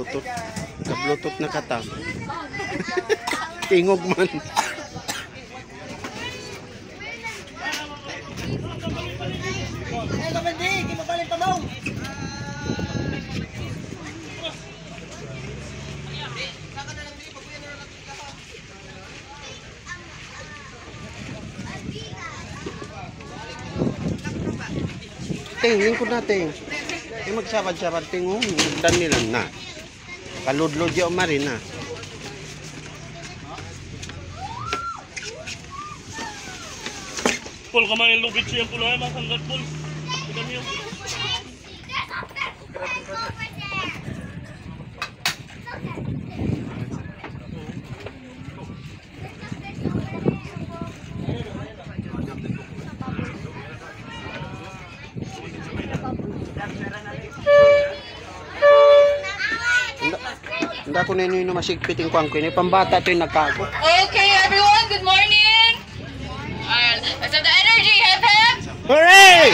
Bluetooth. Ka-Bluetooth na katam. Tingog man. Ting, lingkod natin. Ay magsabad-sabad ting, dan nila na. Kaludlod yung marin na. Pol, kamain lubit siya pula ay masanggat pol. Tignan niyo. Hindi ako na yun masigpiting ko ang kuya. Pambata ito yung nagkago. Okay, everyone, good morning. Let's have the energy, hep hep. Hooray!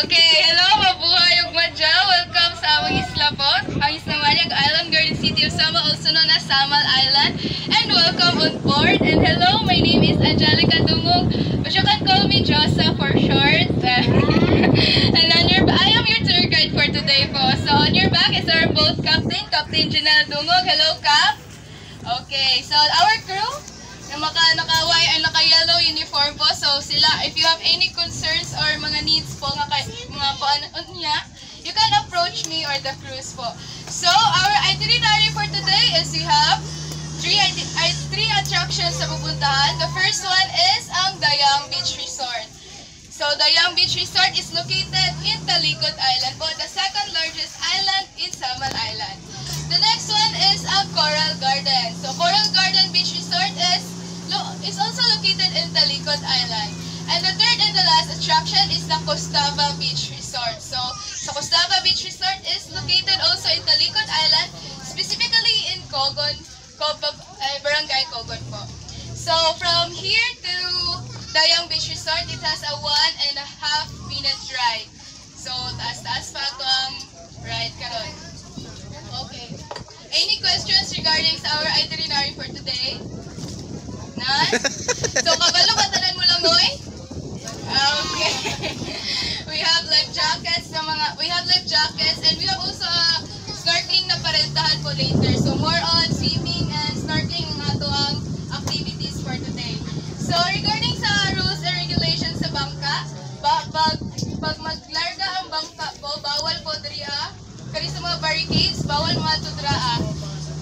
Okay, hello, mabuhay ug madya. Welcome sa among isla po, ang Isla Mariag Island, Garden City of Sama, also known as Samal Island. And welcome on board. And hello, my name is Angelica Dungog, but you can call me Josa for short. And I am your tour guide for today po. So on your back is our boat captain, Captain Janelle Dungog. Hello, Cap. Okay, so our crew, na naka-yellow uniform po. So sila, if you have any concerns or mga needs po, mga paano niya, you can approach me or the crews po. So our itinerary for today is we have three attractions sa pupuntahan. The first one is ang Dayang Beach Resort. So Dayang Beach Resort is located in Talikod Island po, the second largest island in Samal Island. The next one is ang Coral Garden. So Coral Garden Beach Resort is also located in Talikod Island. And the third and the last attraction is the Costava Beach Resort. So the Costava Beach Resort is located also in Talikod Island, specifically in Barangay Cogon po. So from here to Dayang Beach Resort, it has a 1.5 minute ride. So taas-taas pa ito ang ride karon. Okay. Any questions regarding our itinerary for today? None? So kabalo ka tanan mo lang oy? Okay. We have life jackets and we have also snorkeling na parentahan po later. So more on swimming and snorkeling ang ato ang activities for today. So regarding sa rules and regulations sa bangka, pag maglarga ang bangka po, bawal po diriha. Kani sa mga barricades, bawal mga tudraa.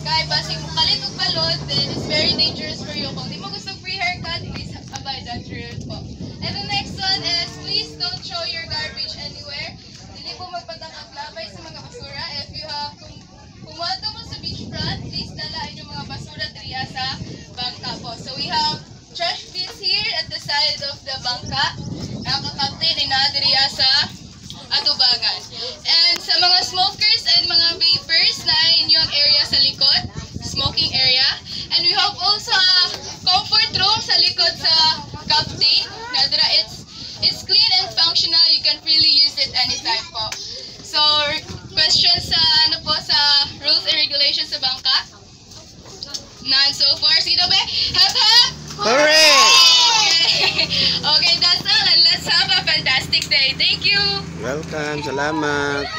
Kaya basig mo kalit og balod, then it's very dangerous for you. Kung di mo gusto free haircut, please abide that rule po. And the next one is, please don't throw your garbage anywhere. Dili po magpatakaglabay sa mga basura. If you have, kung wato mo sa beachfront, please dala inyong mga basura diriya sa bangka po. So we have trash bins here at the side of the bangka. Nakakapte ni na diriya sa atubagan. And sa mga smokers and mga vapors na inyong area sa likod, smoking area. And we have also a comfort room sa likod sa captain. Nadra, it's clean and functional. You can freely use it anytime po. So, questions sa sa rules and regulations sa bangka? None so far. Sige ba? Hep hep! Hooray! Okay, that's all, and let's have a fantastic day. Thank you. Welcome, salamat.